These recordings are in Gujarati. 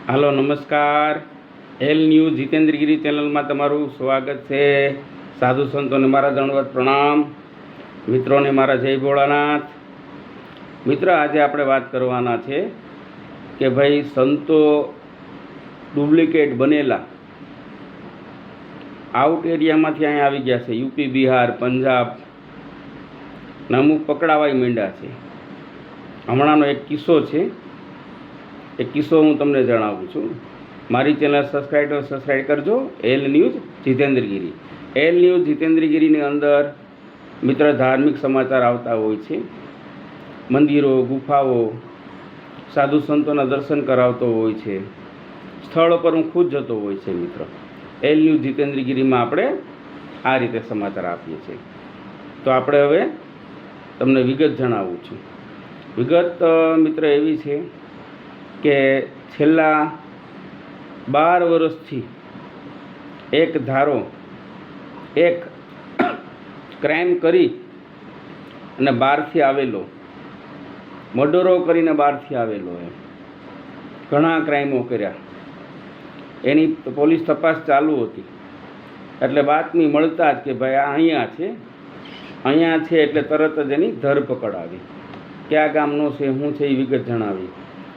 હાલો નમસ્કાર. એલ ન્યૂઝ જીતેન્દ્રગીરી ચેનલમાં તમારું સ્વાગત છે. સાધુ સંતોને મારા દંડવત પ્રણામ, મિત્રોને મારા જય ભોળાનાથ. મિત્ર, આજે આપણે વાત કરવાના છે કે ભાઈ સંતો ડુપ્લિકેટ બનેલા આઉટ એરિયામાંથી અહીંયા આવી ગયા છે. યુપી, બિહાર, પંજાબ ને અમુક પકડાવાઈ માંડ્યા છે. હમણાંનો એક કિસ્સો છે. એ કિસ્સો હું તમને જણાવું છું. મારી ચેનલ સબસ્ક્રાઈબ કરજો. L news Jitendragiri. L news જીતેન્દ્રગીરીની અંદર મિત્ર ધાર્મિક સમાચાર આવતા હોય છે. મંદિરો, ગુફાઓ, સાધુ સંતોના દર્શન કરાવતો હોય છે. સ્થળો પર હું ખુદ જતો હોય છે. મિત્ર, એલ ન્યૂઝ જીતેન્દ્રગીરીમાં આપણે આ રીતે સમાચાર આપીએ છીએ. તો આપણે હવે તમને વિગત જણાવું છું. વિગત મિત્ર એવી છે કે છેલ્લા 12 વર્ષથી એક ધારો એક ક્રાઇમ કરી અને બહારથી આવેલો, મર્ડરો કરીને બહારથી આવેલો, ઘણા ક્રાઇમો કર્યા. એની પોલીસ તપાસ ચાલુ હતી. એટલે બાતમી મળતા જ કે ભાઈ આ અહીંયા છે એટલે તરત જ એની ધરપકડ આવી. કયા ગામનો છે, શું છે એ વિગત જણાવી.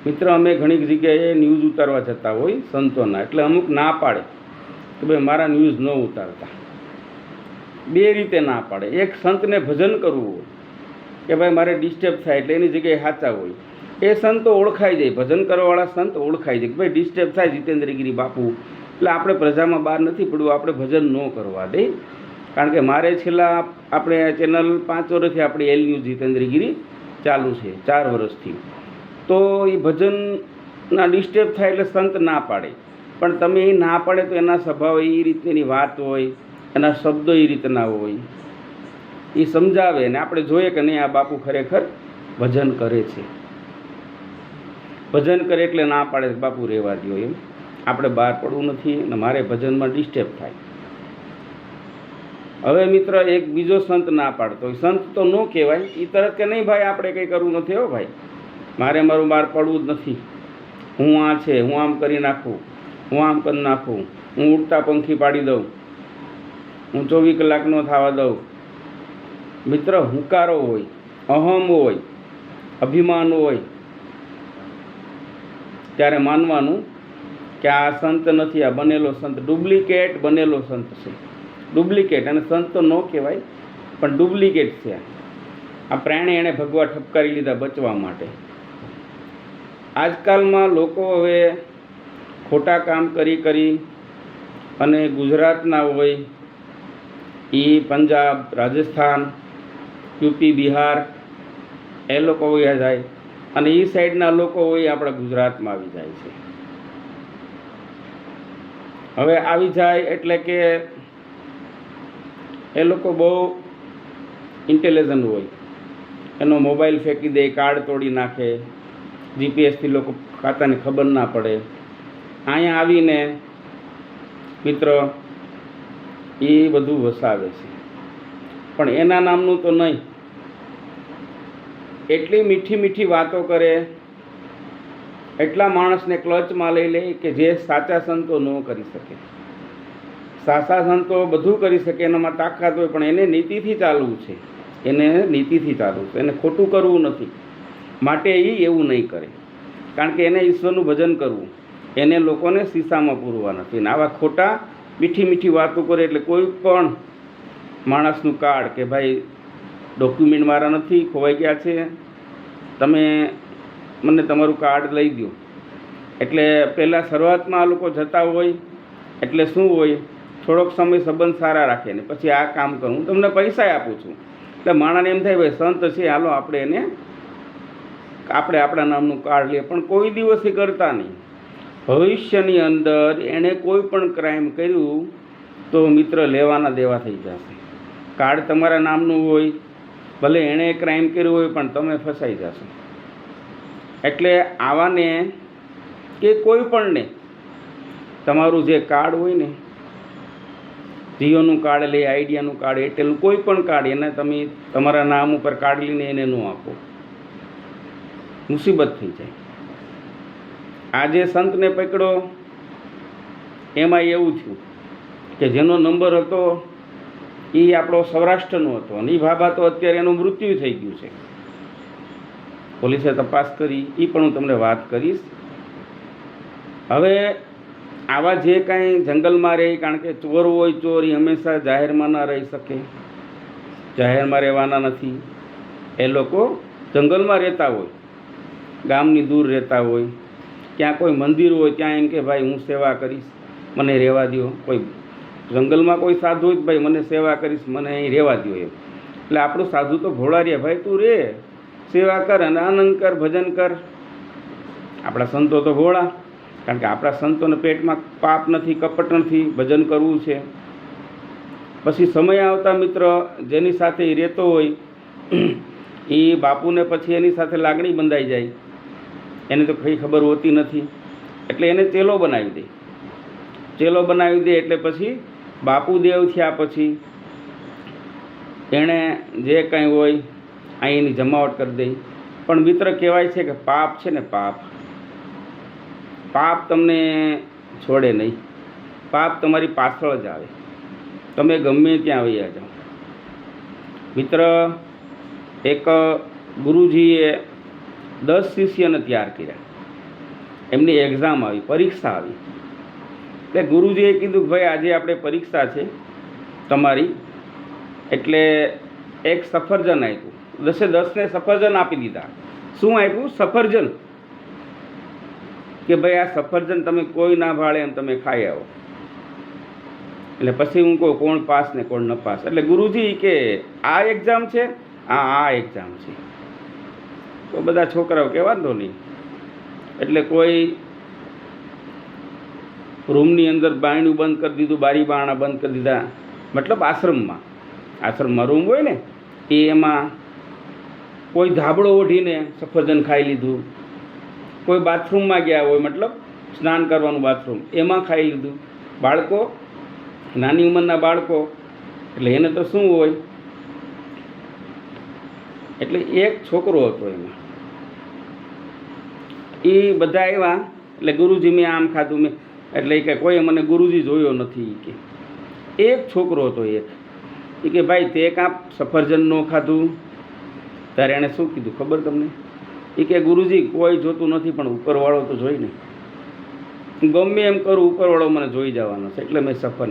મિત્ર, અમે ઘણી જગ્યાએ ન્યૂઝ ઉતારવા જતા હોય સંતોના, એટલે અમુક ના પાડે કે ભાઈ મારા ન્યૂઝ ન ઉતારતા. બે રીતે ના પાડે. એક, સંતને ભજન કરવું હોય કે ભાઈ મારે ડિસ્ટર્બ થાય એટલે એની જગ્યાએ સાચા હોય, એ સંતો ઓળખાઈ જાય. ભજન કરવાવાળા સંત ઓળખાઈ જાય કે ભાઈ ડિસ્ટર્બ થાય જીતેન્દ્રગીરી બાપુ, એટલે આપણે પ્રજામાં બહાર નથી પડવું, આપણે ભજન ન કરવા દે. કારણ કે મારે છેલ્લા આપણે ચેનલ 5 વર્ષથી આપણી એલ ન્યૂઝ જીતેન્દ્રગીરી ચાલુ છે, 4 વર્ષથી. તો એ ભજનના ડિસ્ટર્બ થાય એટલે સંત ના પાડે. પણ તમે એ ના પાડે તો એના સ્વભાવ એ રીતની વાત હોય, એના શબ્દો એ રીતના હોય, એ સમજાવે ને આપણે જોઈએ કે નહીં આ બાપુ ખરેખર ભજન કરે છે. ભજન કરે એટલે ના પાડે બાપુ રહેવા દો, એમ આપણે બહાર પડવું નથી ને મારે ભજનમાં ડિસ્ટર્બ થાય. હવે મિત્ર, એક બીજો સંત ના પાડતો હોય, સંત તો ન કહેવાય, એ તરત કે નહીં ભાઈ આપણે કંઈ કરવું નથી. હો ભાઈ, મારું બહાર પડવું જ નથી, હું આ છે, હું આમ કરી નાખું, હું આમ કરી નાખું, હું ઉડતા પંખી પાડી દઉં, હું 24 કલાક ન થવા દઉં. મિત્ર, હુંકારો હોય, અહમ હોય, અભિમાન હોય, ત્યારે માનવાનું કે આ સંત નથી, આ બનેલો સંત, ડુપ્લિકેટ બનેલો સંત છે. ડુપ્લિકેટ, અને સંત તો ન કહેવાય પણ ડુપ્લિકેટ છે. આ પ્રાણી એણે ભગવા ઠપકારી લીધા બચવા માટે. આજકાલમાં લોકો હવે ખોટા કામ કરી અને ગુજરાતના હોય એ પંજાબ, રાજસ્થાન, યુપી, બિહાર એ લોકો વયા જાય, અને એ સાઈડના લોકો હોય આપણા ગુજરાતમાં આવી જાય છે. હવે આવી જાય એટલે કે એ લોકો બહુ ઇન્ટેલિજન્ટ હોય. એનો મોબાઈલ ફેંકી દે, કાર્ડ તોડી નાખે, જીપીએસથી લોકો ખાતાની ખબર ના પડે. અહીંયા આવીને મિત્ર એ બધું વસાવે છે. પણ એના નામનું તો નહીં. એટલી મીઠી મીઠી વાતો કરે, એટલા માણસને ક્લચમાં લઈ લે કે જે સાચા સંતો ન કરી શકે. સાચા સંતો બધું કરી શકે, એનામાં તાકાત હોય, પણ એને નીતિથી ચાલવું છે. એને ખોટું કરવું નથી. માટે એ એવું નહીં કરે, કારણ કે એને ઈશ્વરનું ભજન કરવું, એને લોકોને શીશામાં પૂરવા નથી. ને આવા ખોટા મીઠી મીઠી વાતો કરે એટલે કોઈ પણ માણસનું કાર્ડ કે ભાઈ ડોક્યુમેન્ટ મારા નથી, ખોવાઈ ગયા છે, તમે મને તમારું કાર્ડ લઈ દો. એટલે પહેલાં શરૂઆતમાં આ લોકો જતા હોય એટલે શું હોય, થોડોક સમય સંબંધ સારા રાખે ને પછી આ કામ કરું, હું તમને પૈસા આપું છું. એટલે માણસને એમ થાય ભાઈ સંત છે, હાલો આપણે આપણા નામનું કાર્ડ લઈએ. પણ કોઈ દિવસ એ કરતા નહીં. ભવિષ્યની અંદર એણે કોઈ પણ ક્રાઇમ કર્યું તો મિત્ર લેવાના દેવા થઈ જશે. કાર્ડ તમારા નામનું હોય, ભલે એણે ક્રાઇમ કર્યું હોય પણ તમે ફસાઈ જશો. એટલે આવાને કે કોઈ પણને તમારું જે કાર્ડ હોય ને, જીઓનું કાર્ડ લે, આઈડિયાનું કાર્ડ, એરટેલનું કોઈ પણ કાર્ડ, એને તમે તમારા નામ ઉપર કાર્ડ લઈને એને ન આપો, મુસીબત થઈ જાય. આજે સંતને પકડો એમાં એવું થયું કે જેનો નંબર હતો એ આપણો સૌરાષ્ટ્રનો હતો અને એ બાબા તો અત્યારે એનું મૃત્યુ થઈ ગયું છે. પોલીસે તપાસ કરી, એ પણ હું તમને વાત કરીશ. હવે આવા જે કાંઈ જંગલમાં રહે, કારણ કે ચોર હોય ચોર એ હંમેશા જાહેરમાં ન રહી શકે, જાહેરમાં રહેવાના નથી. એ લોકો જંગલમાં રહેતા હોય, ગામની દૂર રહેતા હોય, ક્યાં કોઈ મંદિર હોય ત્યાં એમ કે ભાઈ હું સેવા કરીશ, મને રહેવા દો. કોઈ જંગલમાં કોઈ સાધુ હોય ભાઈ મને સેવા કરીશ, મને અહીં રહેવા દો એમ. એટલે આપણું સાધુ તો ભોળા રહે, ભાઈ તું રે, સેવા કર અને આનંદ કર, ભજન કર. આપણા સંતો તો ભોળા, કારણ કે આપણા સંતોને પેટમાં પાપ નથી, કપટ નથી, ભજન કરવું છે. પછી સમય આવતા મિત્ર જેની સાથે એ રહેતો હોય એ બાપુને પછી એની સાથે લાગણી બંધાઈ જાય, એને તો કંઈ ખબર હોતી નથી. એટલે એને ચેલો બનાવી દે. ચેલો બનાવી દે એટલે પછી બાપુ દેવ થયા પછી એણે જે કાંઈ હોય અહીં એની જમાવટ કરી દે. પણ મિત્ર કહેવાય છે કે પાપ છે ને, પાપ તમને છોડે નહીં. પાપ તમારી પાછળ જ આવે, તમે ગમે ત્યાં વયા જાઓ. મિત્ર, એક ગુરુજીએ 10 શિષ્યને તૈયાર કર્યા. એમની એક્ઝામ આવી, પરીક્ષા આવી. એટલે ગુરુજીએ કીધું કે ભાઈ આજે આપણે પરીક્ષા છે તમારી, એટલે એક સફરજન આપ્યું. 10ને સફરજન આપી દીધા. શું આપ્યું? સફરજન. કે ભાઈ આ સફરજન તમે કોઈ ના ભાળે એમ તમે ખાઈ આવો. એટલે પછી હું કહું કોણ પાસ ને કોણ ન પાસ. એટલે ગુરુજી કે આ એક્ઝામ છે, આ એક્ઝામ છે. તો બધા છોકરાઓ કે વાંધો નહીં. એટલે કોઈ રૂમની અંદર બારણું બંધ કરી દીધું, બારી બારણા બંધ કરી દીધા. મતલબ આશ્રમમાં રૂમ હોય ને એમાં કોઈ ધાબળો ઓઢીને સફરજન ખાઈ લીધું. કોઈ બાથરૂમમાં ગયા હોય, મતલબ સ્નાન કરવાનું બાથરૂમ, એમાં ખાઈ લીધું. બાળકો, નાની ઉંમરના બાળકો, એટલે એને તો શું હોય. એટલે એક છોકરો હતો એમાં, એ બધા આવ્યા. એટલે ગુરુજી મેં આમ ખાધું, મેં એટલે કે કોઈ મને ગુરુજી જોયો નથી. કે એક છોકરો હતો એ કે ભાઈ તે કાં સફરજન ન ખાધું? ત્યારે એણે શું કીધું ખબર તમને? એ કે ગુરુજી કોઈ જોતું નથી, પણ ઉપરવાળો તો જોઈ ને. ગમે એમ કરું ઉપરવાળો મને જોઈ જવાનો છે, એટલે મેં સફર.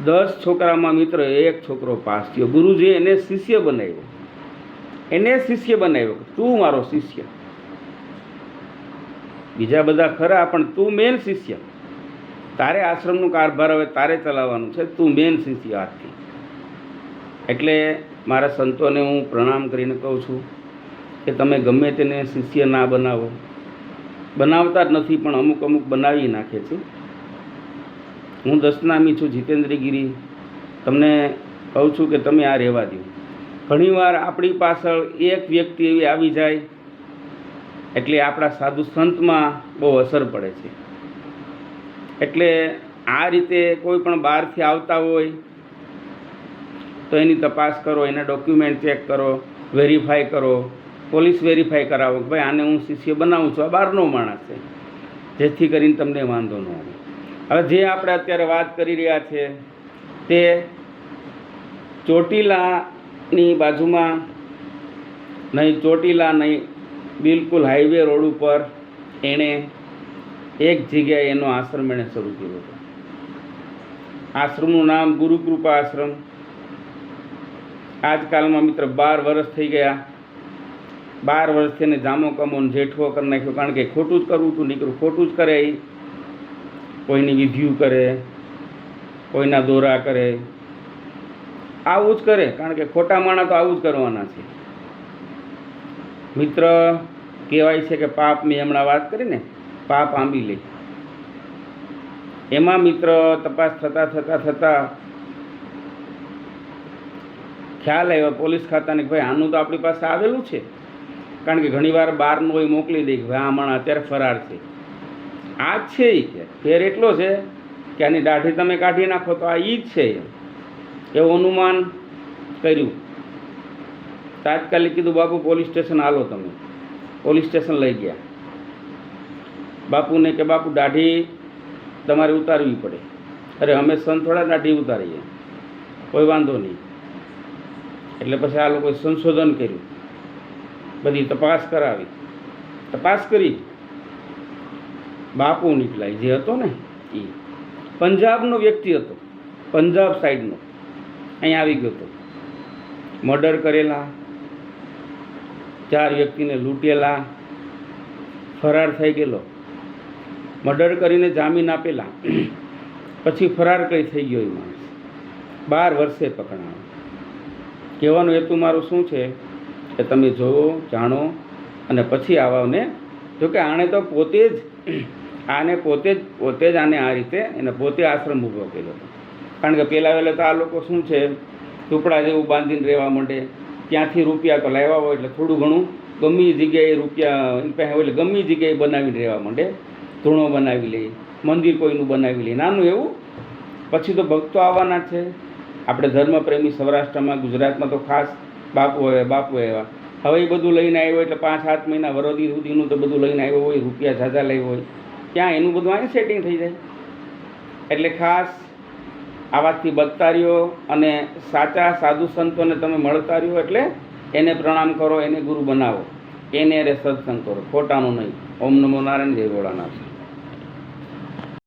10 છોકરામાં મિત્ર એક છોકરો પાસ થયો. ગુરુજીએ એને શિષ્ય બનાવ્યો. તું મારો શિષ્ય. બીજા બધા ખરા, પણ તું મેન શિષ્ય. તારે આશ્રમનું કારભાર હવે તારે ચલાવવાનું છે, તું મેન શિષ્ય આજથી. એટલે મારા સંતોને હું પ્રણામ કરીને કહું છું કે તમે ગમે તેને શિષ્ય ના બનાવો. બનાવતા જ નથી, પણ અમુક બનાવી નાખે છે. હું દશનામી છું, જીતેન્દ્રગીરી. તમને કહું છું કે તમે આ રહેવા દો. ઘણીવાર આપણી પાછળ એક વ્યક્તિ એવી આવી જાય એટલે આપણા સાધુ સંતમાં બહુ અસર પડે છે. એટલે આ રીતે કોઈ પણ બહારથી આવતા હોય તો એની તપાસ કરો, એના ડોક્યુમેન્ટ ચેક કરો, વેરીફાઈ કરો, પોલીસ વેરીફાઈ કરાવો કે ભાઈ આને હું શિષ્ય બનાવું છું, આ બહારનો માણસ છે, જેથી કરીને તમને વાંધો ન આવે. હવે જે આપણે અત્યારે વાત કરી રહ્યા છે તે ચોટીલાની બાજુમાં નહીં, ચોટીલા નહીં, બિલકુલ હાઈવે રોડ ઉપર એણે એક જગ્યાએ એનો આશ્રમ એણે શરૂ કર્યો હતો. આશ્રમનું નામ ગુરુકૃપા આશ્રમ. આજકાલમાં મિત્ર 12 વર્ષ થઈ ગયા. 12 વર્ષથી એને જામો કમોન જેઠવો કરી નાખ્યો, કારણ કે ખોટું જ કરવું હતું. નીકળું ખોટું જ કરે. એ કોઈની વિધિયું કરે, કોઈના દોરા કરે, આવું જ કરે. કારણ કે ખોટા માણસ તો આવું જ કરવાના છે. મિત્ર કહેવાય છે કે પાપ, મેં હમણાં વાત કરી ને, પાપ આંબી લે. એમાં મિત્ર તપાસ થતાં ખ્યાલ આવ્યો પોલીસ ખાતાને કે ભાઈ આનું તો આપણી પાસે આવેલું છે. કારણ કે ઘણીવાર બહારનું હોય મોકલી દે કે ભાઈ આ માણસ અત્યારે ફરાર છે. આ જ છે એ કે ફેર એટલો છે કે આની દાઢી તમે કાઢી નાખો તો આ ઈ જ છે એવું અનુમાન કર્યું. તાત્કાલિક કીધું બાપુ પોલીસ સ્ટેશન હાલો. તમે પોલીસ સ્ટેશન લઈ ગયા. બાપુને કે બાપુ દાઢી તમારે ઉતારવી પડે. અરે અમે સંત થોડા દાઢી ઉતારીએ, કોઈ વાંધો નહીં. એટલે પછી આ લોકોએ સંશોધન કર્યું, બધી તપાસ કરાવી. તપાસ કરી, બાપુ નીકળાય જે હતો ને એ પંજાબનો વ્યક્તિ હતો, પંજાબ સાઈડનો, અહીંયા આવી ગયો હતો. મર્ડર કરેલા, 4 વ્યક્તિને લૂંટેલા, ફરાર થઈ ગયેલો. મર્ડર કરીને જામીન આપેલા, પછી ફરાર કઈ થઈ ગયો એ માણસ, 12 વર્ષે પકડાયો. કહેવાનો હેતુ મારું શું છે કે તમે જોવો, જાણો અને પછી આવાને. જોકે આણે તો પોતે જ આને આ રીતે એને પોતે આશ્રમ ઊભો કર્યો હતો. કારણ કે પહેલાં તો આ લોકો શું છે, ઝૂંપડા જેવું બાંધીને રહેવા માંડે. ત્યાંથી રૂપિયા તો લાવ્યા હોય એટલે થોડું ઘણું ગમે જગ્યાએ રૂપિયા એની પાસે હોય એટલે ગમે જગ્યાએ બનાવીને રહેવા માંડે. ધૂણો બનાવી લે, મંદિર કોઈનું બનાવી લે, નાનું એવું. પછી તો ભક્તો આવવાના છે. આપણે ધર્મપ્રેમી સૌરાષ્ટ્રમાં, ગુજરાતમાં તો ખાસ બાપુ એવા. હવે એ બધું લઈને આવ્યો એટલે 5-7 મહિના વરોદી સુધીનું તો બધું લઈને આવ્યો હોય, રૂપિયા ઝાઝા લાવ્યો હોય, ત્યાં એનું બધું અહીં સેટિંગ થઈ જાય. એટલે ખાસ આવાથી બચતા રહ્યો અને સાચા સાધુ સંતોને તમે મળતા રહ્યો એટલે એને પ્રણામ કરો, એને ગુરુ બનાવો, એને અરે સત્સંગ કરો, ખોટાનું નહીં. ઓમ નમો નારાયણ, જય ભોળાનાથ.